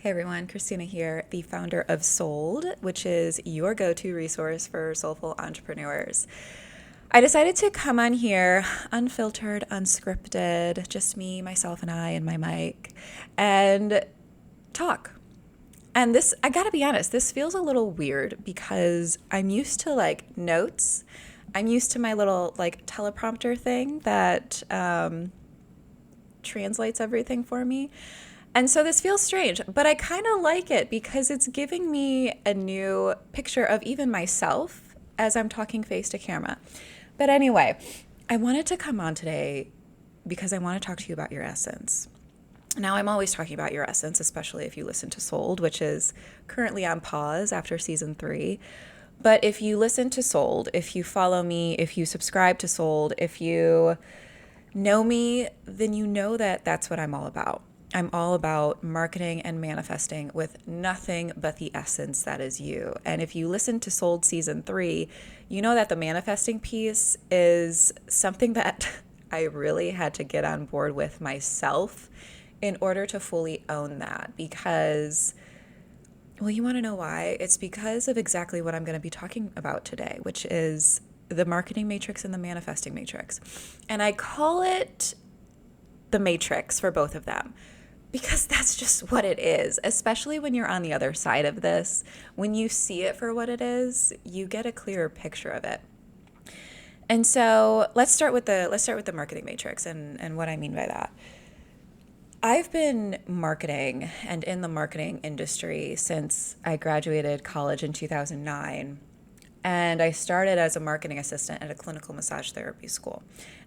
Hey everyone, Christina here, the founder of Sold, which is your go-to resource for soulful entrepreneurs. I decided to come on here unfiltered, unscripted, just me, myself, and I, and my mic, and talk. And this, I gotta be honest, this feels a little weird because I'm used to like notes. I'm used to my little like teleprompter thing that translates everything for me. And so this feels strange, but I kind of like it because it's giving me a new picture of even myself as I'm talking face to camera. But anyway, I wanted to come on today because I want to talk to you about your essence. Now, I'm always talking about your essence, especially if you listen to Sold, which is currently on pause after season 3. But if you listen to Sold, if you follow me, if you subscribe to Sold, if you know me, then you know that that's what I'm all about. I'm all about marketing and manifesting with nothing but the essence that is you. And if you listen to Sold season 3, you know that the manifesting piece is something that I really had to get on board with myself in order to fully own that because, well, you want to know why? It's because of exactly what I'm going to be talking about today, which is the marketing matrix and the manifesting matrix. And I call it the matrix for both of them because that's just what it is, especially when you're on the other side of this. When you see it for what it is, you get a clearer picture of it. And so let's start with the marketing matrix and what I mean by that. I've been marketing and in the marketing industry since I graduated college in 2009. And I started as a marketing assistant at a clinical massage therapy school.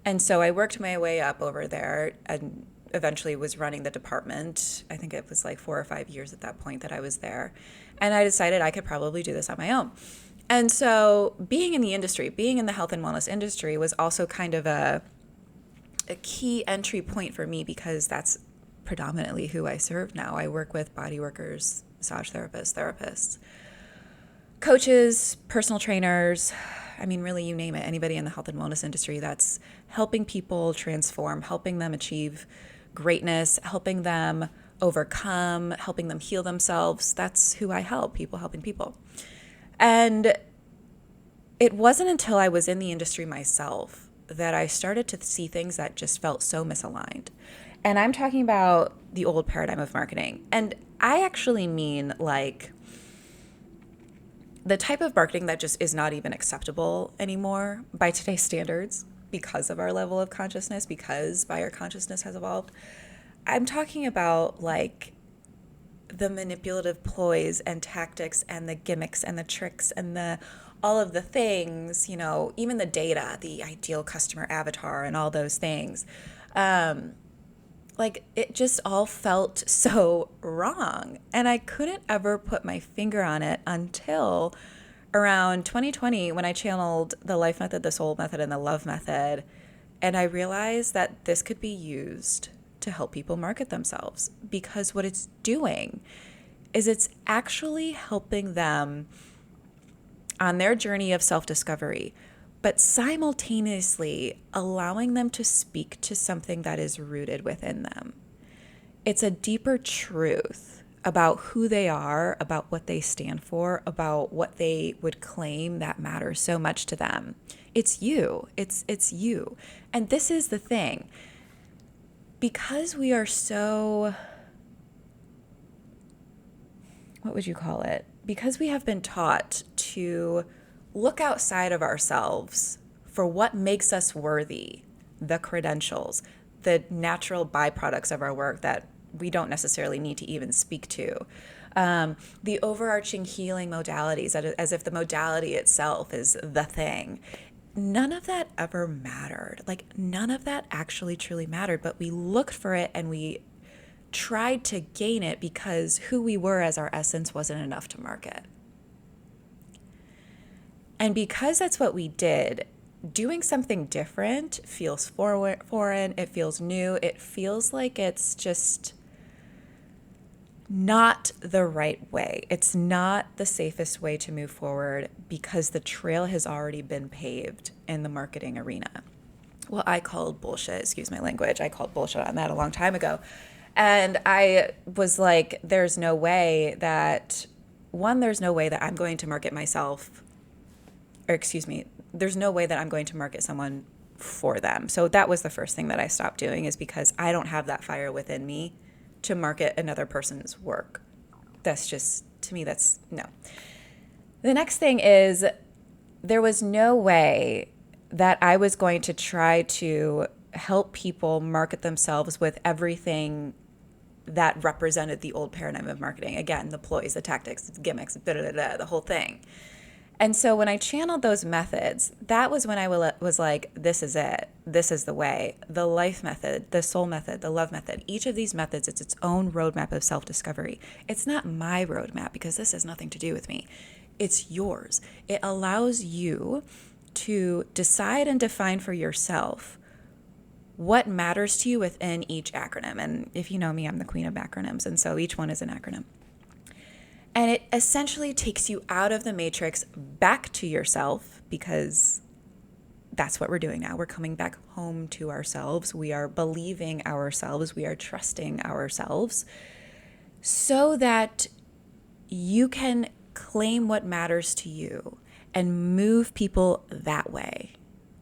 And so I worked my way up over there and eventually was running the department. I think it was like 4 or 5 years at that point that I was there. And I decided I could probably do this on my own. And so being in the industry, being in the health and wellness industry was also kind of a key entry point for me because that's predominantly who I serve now. I work with body workers, massage therapists, coaches, personal trainers. I mean, really, you name it, anybody in the health and wellness industry that's helping people transform, helping them achieve greatness, helping them overcome, helping them heal themselves. That's who I help, people helping people. And it wasn't until I was in the industry myself that I started to see things that just felt so misaligned. And I'm talking about the old paradigm of marketing. And I actually mean like the type of marketing that just is not even acceptable anymore by today's standards because of our level of consciousness, because buyer consciousness has evolved. I'm talking about like the manipulative ploys and tactics and the gimmicks and the tricks and the all of the things, you know, even the data, the ideal customer avatar and all those things. Like it just all felt so wrong. And I couldn't ever put my finger on it until around 2020 when I channeled the life method, the soul method, and the love method. And I realized that this could be used to help people market themselves because what it's doing is it's actually helping them on their journey of self-discovery, but simultaneously allowing them to speak to something that is rooted within them. It's a deeper truth about who they are, about what they stand for, about what they would claim that matters so much to them. It's you. It's you. And this is the thing. Because we are so, what would you call it? Because we have been taught to look outside of ourselves for what makes us worthy, the credentials, the natural byproducts of our work that we don't necessarily need to even speak to, the overarching healing modalities, as if the modality itself is the thing. None of that ever mattered. Like none of that actually truly mattered, but we looked for it and we tried to gain it because who we were as our essence wasn't enough to market. And because that's what we did, doing something different feels foreign, it feels new, it feels like it's just not the right way. It's not the safest way to move forward because the trail has already been paved in the marketing arena. Well, I called bullshit, excuse my language, I called bullshit on that a long time ago. And I was like, there's no way that, there's no way that I'm going to market myself, or excuse me, there's no way that I'm going to market someone for them. So that was the first thing that I stopped doing, is because I don't have that fire within me to market another person's work. That's just, to me, that's no. The next thing is, there was no way that I was going to try to help people market themselves with everything that represented the old paradigm of marketing. Again, the ploys, the tactics, the gimmicks, the whole thing. And so when I channeled those methods, that was when I was like, this is it. This is the way. The life method, the soul method, the love method. Each of these methods, it's its own roadmap of self-discovery. It's not my roadmap, because this has nothing to do with me. It's yours. It allows you to decide and define for yourself what matters to you within each acronym. And if you know me, I'm the queen of acronyms. And so each one is an acronym. And it essentially takes you out of the matrix back to yourself, because that's what we're doing now. We're coming back home to ourselves. We are believing ourselves. We are trusting ourselves, so that you can claim what matters to you and move people that way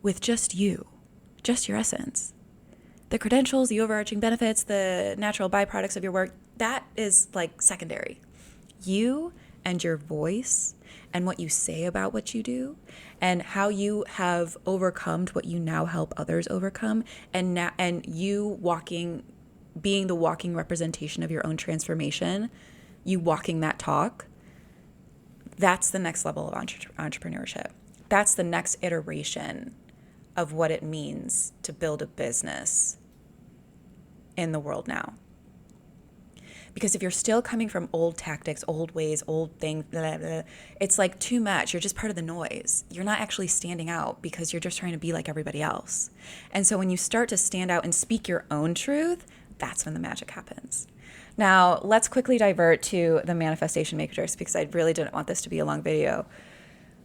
with just you, just your essence. The credentials, the overarching benefits, the natural byproducts of your work, that is like secondary. You and your voice and what you say about what you do and how you have overcome what you now help others overcome, and you being the walking representation of your own transformation, you walking that talk, that's the next level of entrepreneurship. That's the next iteration of what it means to build a business in the world now. Because if you're still coming from old tactics, old ways, old things, blah, blah, it's like too much. You're just part of the noise. You're not actually standing out, because you're just trying to be like everybody else. And so when you start to stand out and speak your own truth, that's when the magic happens. Now, let's quickly divert to the manifestation matrix, because I really didn't want this to be a long video.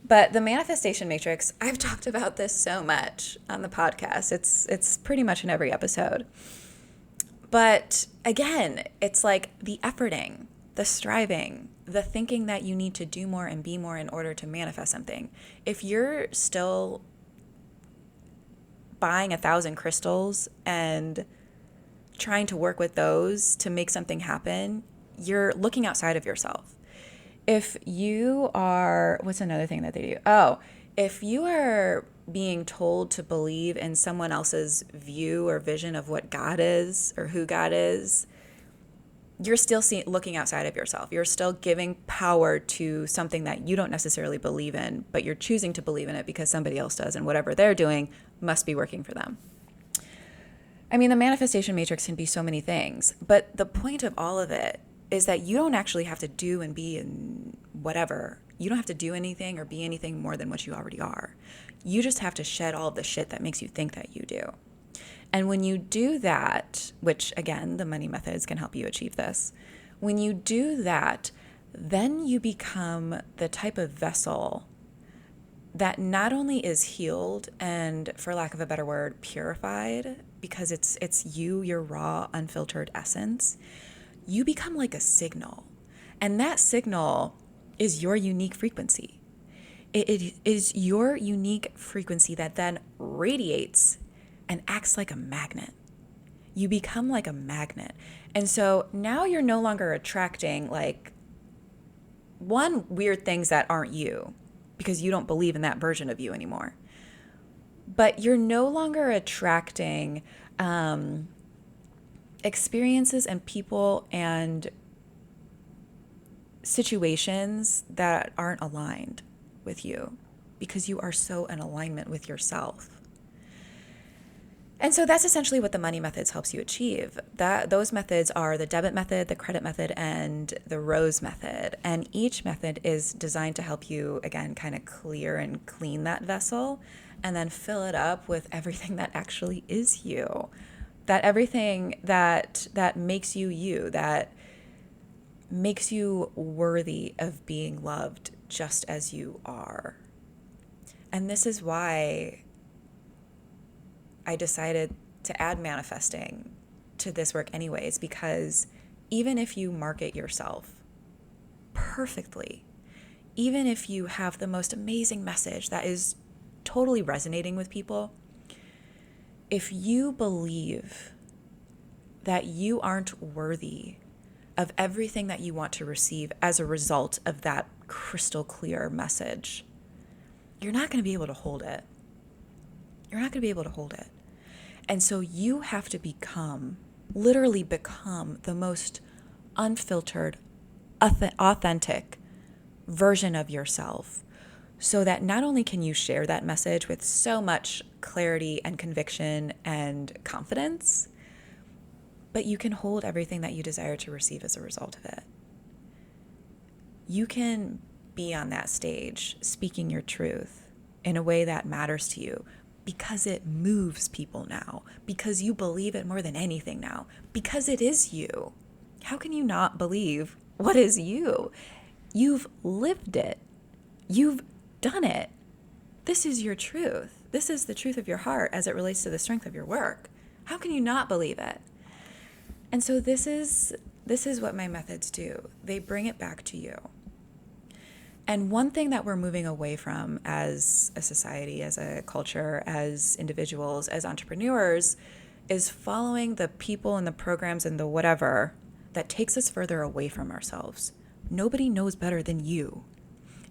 But the manifestation matrix, I've talked about this so much on the podcast. It's pretty much in every episode. But again, it's like the efforting, the striving, the thinking that you need to do more and be more in order to manifest something. If you're still buying 1,000 crystals and trying to work with those to make something happen, you're looking outside of yourself. If you are, what's another thing that they do? Oh, if you are being told to believe in someone else's view or vision of what God is or who God is, you're still looking outside of yourself. You're still giving power to something that you don't necessarily believe in, but you're choosing to believe in it because somebody else does, and whatever they're doing must be working for them. I mean, the manifestation matrix can be so many things, but the point of all of it is that you don't actually have to do and be in whatever. You don't have to do anything or be anything more than what you already are. You just have to shed all of the shit that makes you think that you do. And when you do that, which again, the money methods can help you achieve this. When you do that, then you become the type of vessel that not only is healed and, for lack of a better word, purified, because it's you, your raw, unfiltered essence. You become like a signal. And that signal is your unique frequency. It is your unique frequency that then radiates and acts like a magnet. You become like a magnet. And so now you're no longer attracting like weird things that aren't you, because you don't believe in that version of you anymore. But you're no longer attracting experiences and people and situations that aren't aligned with you, because you are so in alignment with yourself. And so that's essentially what the money methods helps you achieve. Those methods are the debit method, the credit method, and the rose method. And each method is designed to help you, again, kind of clear and clean that vessel and then fill it up with everything that actually is you. That everything that makes you you, that makes you worthy of being loved just as you are. And this is why I decided to add manifesting to this work anyways, because even if you market yourself perfectly, even if you have the most amazing message that is totally resonating with people, if you believe that you aren't worthy of everything that you want to receive as a result of that crystal clear message, you're not going to be able to hold it. You're not going to be able to hold it. And so you have to literally become the most unfiltered, authentic version of yourself, so that not only can you share that message with so much clarity and conviction and confidence, but you can hold everything that you desire to receive as a result of it. You can be on that stage speaking your truth in a way that matters to you because it moves people now, because you believe it more than anything now, because it is you. How can you not believe what is you? You've lived it. You've done it. This is your truth. This is the truth of your heart as it relates to the strength of your work. How can you not believe it? And so this is what my methods do. They bring it back to you. And one thing that we're moving away from as a society, as a culture, as individuals, as entrepreneurs, is following the people and the programs and the whatever that takes us further away from ourselves. Nobody knows better than you.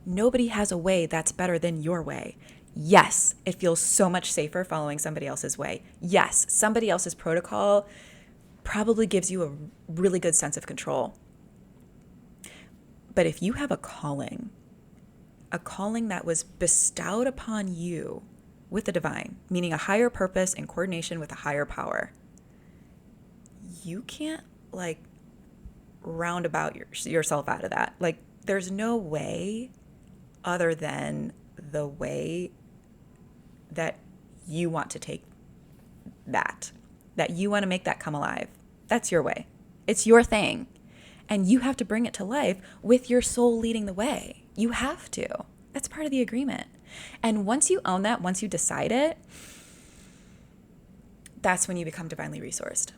Nobody has a way that's better than your way. Yes, it feels so much safer following somebody else's way. Yes, somebody else's protocol probably gives you a really good sense of control. But if you have a calling that was bestowed upon you with the divine, meaning a higher purpose in coordination with a higher power, you can't roundabout yourself out of that. There's no way other than the way that you want to take that you want to make that come alive. That's your way. It's your thing. And you have to bring it to life with your soul leading the way. You have to. That's part of the agreement. And once you own that, once you decide it, that's when you become divinely resourced.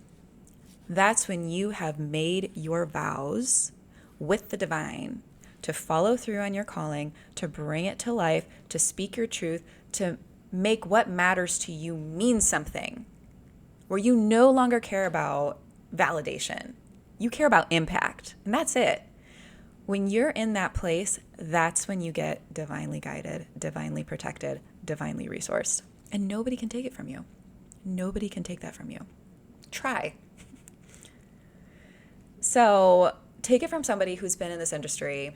That's when you have made your vows with the divine to follow through on your calling, to bring it to life, to speak your truth, to make what matters to you mean something, where you no longer care about validation. You care about impact, and that's it. When you're in that place, that's when you get divinely guided, divinely protected, divinely resourced. And nobody can take it from you. Nobody can take that from you. Try. So take it from somebody who's been in this industry,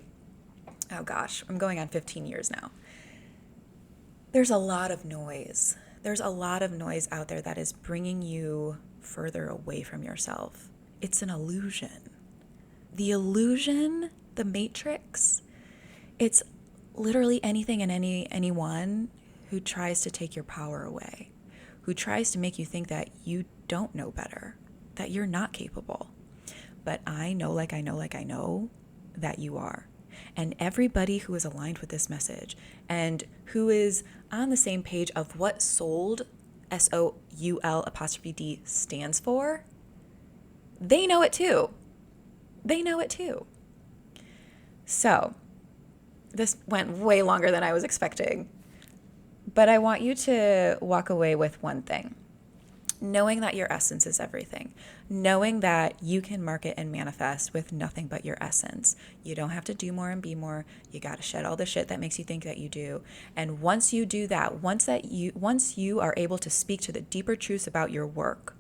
oh gosh, I'm going on 15 years now. There's a lot of noise. There's a lot of noise out there that is bringing you further away from yourself. It's an illusion. The illusion, the matrix, it's literally anything and anyone who tries to take your power away, who tries to make you think that you don't know better, that you're not capable. But I know that you are. And everybody who is aligned with this message and who is on the same page of what souled, SOUL', stands for, they know it too. They know it too. So this went way longer than I was expecting. But I want you to walk away with one thing. Knowing that your essence is everything. Knowing that you can market and manifest with nothing but your essence. You don't have to do more and be more. You got to shed all the shit that makes you think that you do. And once you do that, once you are able to speak to the deeper truths about your work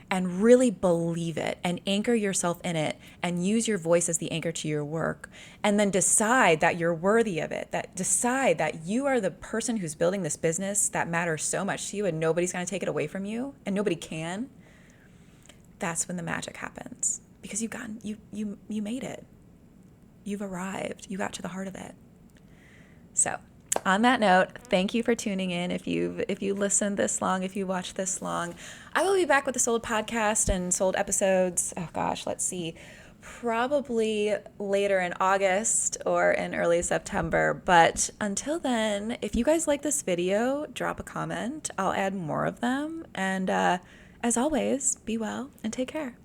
and really believe it and anchor yourself in it and use your voice as the anchor to your work, and then decide that you're worthy of it, that decide that you are the person who's building this business that matters so much to you and nobody's going to take it away from you and nobody can, that's when the magic happens, because you made it. You've arrived. You got to the heart of it. So on that note, thank you for tuning in. If you listened this long, if you watched this long, I will be back with the Sold podcast and Sold episodes. Oh gosh, let's see. Probably later in August or in early September. But until then, if you guys like this video, drop a comment. I'll add more of them. And As always, be well and take care.